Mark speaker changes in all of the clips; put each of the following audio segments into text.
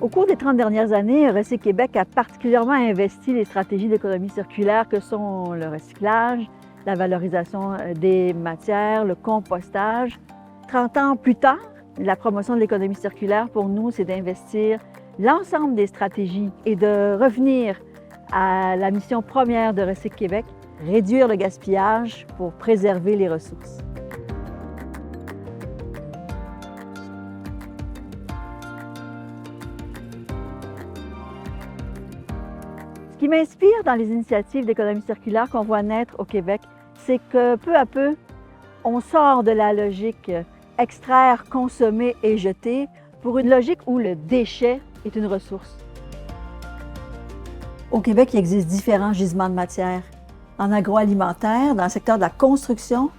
Speaker 1: Au cours des 30 dernières années, Recyc Québec a particulièrement investi les stratégies d'économie circulaire que sont le recyclage, la valorisation des matières, le compostage. 30 ans plus tard, la promotion de l'économie circulaire, pour nous, c'est d'investir l'ensemble des stratégies et de revenir à la mission première de Recyc Québec, réduire le gaspillage pour préserver les ressources. Ce qui m'inspire dans les initiatives d'économie circulaire qu'on voit naître au Québec, c'est que peu à peu, on sort de la logique extraire, consommer et jeter pour une logique où le déchet est une ressource. Au Québec, il existe différents gisements de matière. En agroalimentaire, dans le secteur de la construction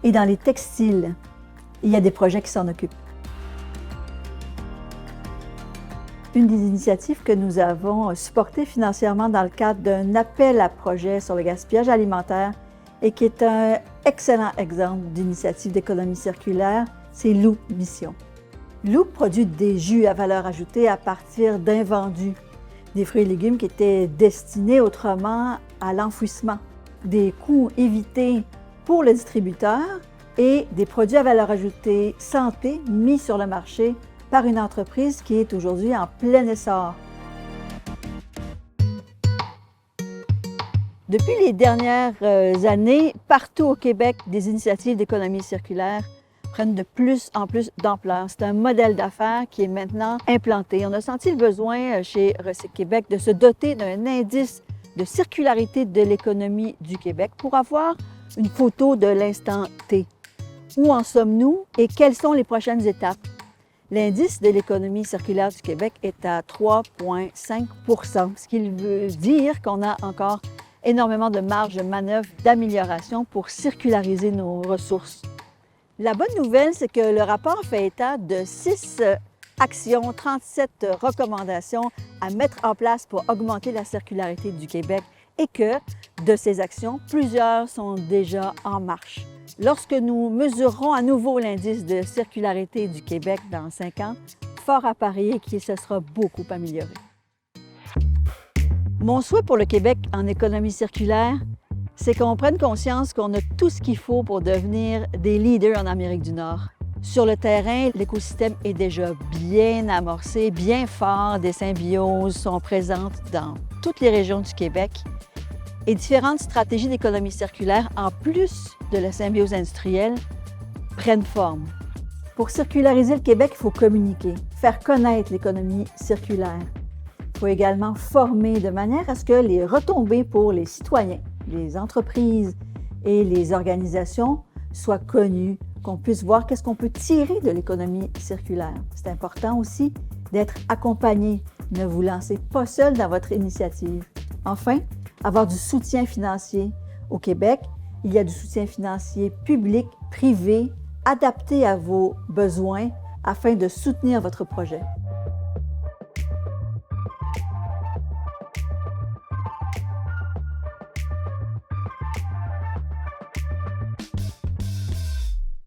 Speaker 1: et dans les textiles. Il y a des projets qui s'en occupent. Une des initiatives que nous avons supportées financièrement dans le cadre d'un appel à projet sur le gaspillage alimentaire et qui est un excellent exemple d'initiative d'économie circulaire, c'est Loop Mission. Loop produit des jus à valeur ajoutée à partir d'invendus, des fruits et légumes qui étaient destinés autrement à l'enfouissement, des coûts évités pour le distributeur et des produits à valeur ajoutée santé mis sur le marché par une entreprise qui est aujourd'hui en plein essor. Depuis les dernières années, partout au Québec, des initiatives d'économie circulaire prennent de plus en plus d'ampleur. C'est un modèle d'affaires qui est maintenant implanté. On a senti le besoin chez Recyc Québec de se doter d'un indice de circularité de l'économie du Québec pour avoir une photo de l'instant T. Où en sommes-nous et quelles sont les prochaines étapes? L'indice de l'économie circulaire du Québec est à 3,5 %, ce qui veut dire qu'on a encore énormément de marge de manœuvre d'amélioration pour circulariser nos ressources. La bonne nouvelle, c'est que le rapport fait état de 6 actions, 37 recommandations à mettre en place pour augmenter la circularité du Québec et que de ces actions, plusieurs sont déjà en marche. Lorsque nous mesurerons à nouveau l'indice de circularité du Québec dans 5 ans, fort à parier qu'il se sera beaucoup amélioré. Mon souhait pour le Québec en économie circulaire, c'est qu'on prenne conscience qu'on a tout ce qu'il faut pour devenir des leaders en Amérique du Nord. Sur le terrain, l'écosystème est déjà bien amorcé, bien fort. Des symbioses sont présentes dans toutes les régions du Québec. Et différentes stratégies d'économie circulaire, en plus de la symbiose industrielle, prennent forme. Pour circulariser le Québec, il faut communiquer, faire connaître l'économie circulaire. Il faut également former de manière à ce que les retombées pour les citoyens, les entreprises et les organisations soient connues, qu'on puisse voir qu'est-ce qu'on peut tirer de l'économie circulaire. C'est important aussi d'être accompagné. Ne vous lancez pas seul dans votre initiative. Enfin, avoir du soutien financier. Au Québec, il y a du soutien financier public, privé, adapté à vos besoins afin de soutenir votre projet.